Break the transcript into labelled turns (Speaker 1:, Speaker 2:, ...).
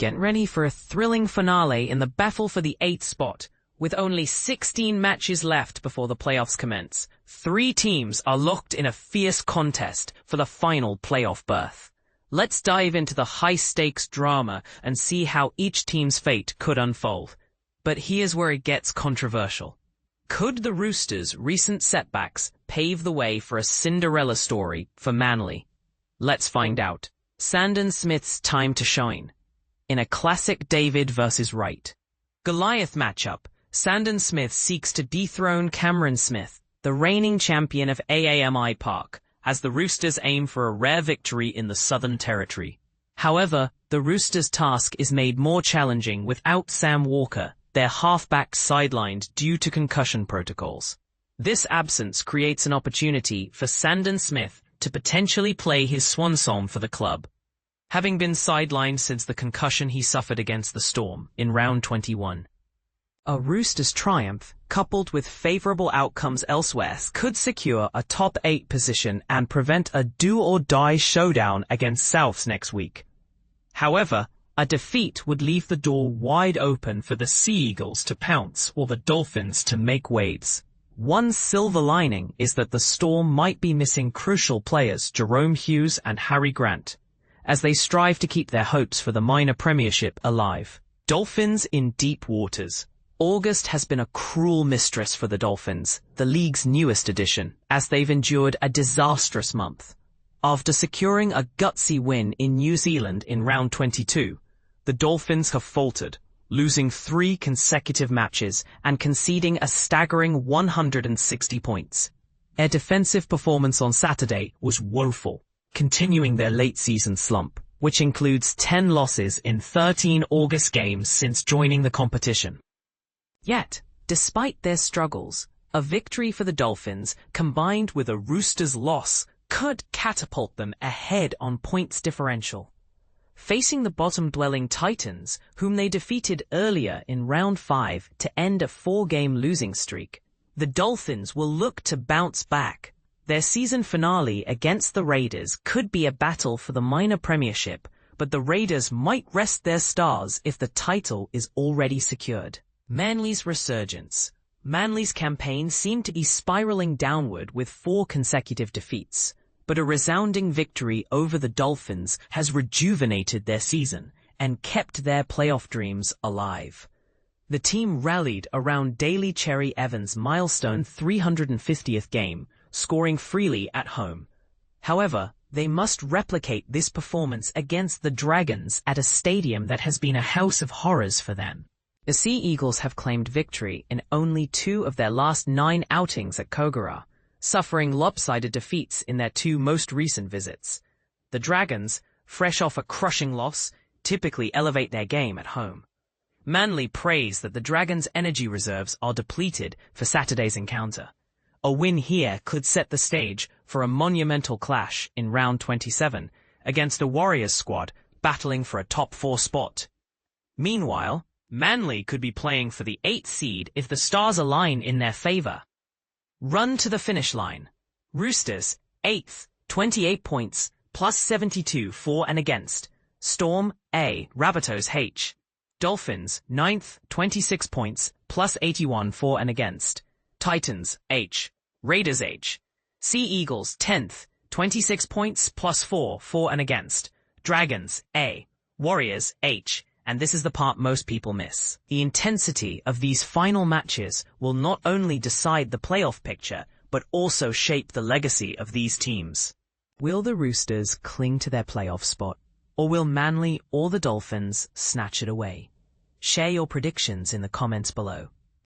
Speaker 1: Get ready for a thrilling finale in the battle for the 8th spot. With only 16 matches left before the playoffs commence, 3 teams are locked in a fierce contest for the final playoff berth. Let's dive into the high-stakes drama and see how each team's fate could unfold. But here's where it gets controversial. Could the Roosters' recent setbacks pave the way for a Cinderella story for Manly? Let's find out. Sandon Smith's time to shine. In a classic David versus Wright Goliath matchup, Sandon Smith seeks to dethrone Cameron Smith, the reigning champion of AAMI Park, as the Roosters aim for a rare victory in the Southern Territory. However, the Roosters' task is made more challenging without Sam Walker, their halfback sidelined due to concussion protocols. This absence creates an opportunity for Sandon Smith to potentially play his swan song for the club. Having been sidelined since the concussion he suffered against the Storm in round 21. A Roosters triumph, coupled with favourable outcomes elsewhere, could secure a top 8 position and prevent a do-or-die showdown against Souths next week. However, a defeat would leave the door wide open for the Sea Eagles to pounce or the Dolphins to make waves. One silver lining is that the Storm might be missing crucial players Jerome Hughes and Harry Grant, as they strive to keep their hopes for the minor premiership alive. Dolphins in deep waters. August has been a cruel mistress for the Dolphins, the league's newest addition, as they've endured a disastrous month. After securing a gutsy win in New Zealand in round 22, the Dolphins have faltered, losing 3 consecutive matches and conceding a staggering 160 points. Their defensive performance on Saturday was woeful, continuing their late-season slump, which includes 10 losses in 13 August games since joining the competition. Yet, despite their struggles, a victory for the Dolphins, combined with a Roosters loss, could catapult them ahead on points differential. Facing the bottom-dwelling Titans, whom they defeated earlier in round 5 to end a 4-game losing streak, the Dolphins will look to bounce back. Their season finale against the Raiders could be a battle for the minor premiership, but the Raiders might rest their stars if the title is already secured. Manly's resurgence. Manly's campaign seemed to be spiraling downward with 4 consecutive defeats, but a resounding victory over the Dolphins has rejuvenated their season and kept their playoff dreams alive. The team rallied around Daly Cherry-Evans' milestone 350th game, scoring freely at home. However, they must replicate this performance against the Dragons at a stadium that has been a house of horrors for them. The Sea Eagles have claimed victory in only 2 of their last 9 outings at Kogarah, suffering lopsided defeats in their 2 most recent visits. The Dragons, fresh off a crushing loss, typically elevate their game at home. Manly praise that the Dragons' energy reserves are depleted for Saturday's encounter. A win here could set the stage for a monumental clash in round 27 against a Warriors squad battling for a top 4 spot. Meanwhile, Manly could be playing for the 8th seed if the stars align in their favour. Run to the finish line. Roosters, 8th, 28 points, plus 72 for and against. Storm, A, Rabbitohs H. Dolphins, 9th, 26 points, plus 81 for and against. Titans, H. Raiders H. Sea Eagles, 10th, 26 points, plus 4 for and against. Dragons, A. Warriors, H. And this is the part most people miss. The intensity of these final matches will not only decide the playoff picture, but also shape the legacy of these teams. Will the Roosters cling to their playoff spot, or will Manly or the Dolphins snatch it away? Share your predictions in the comments below.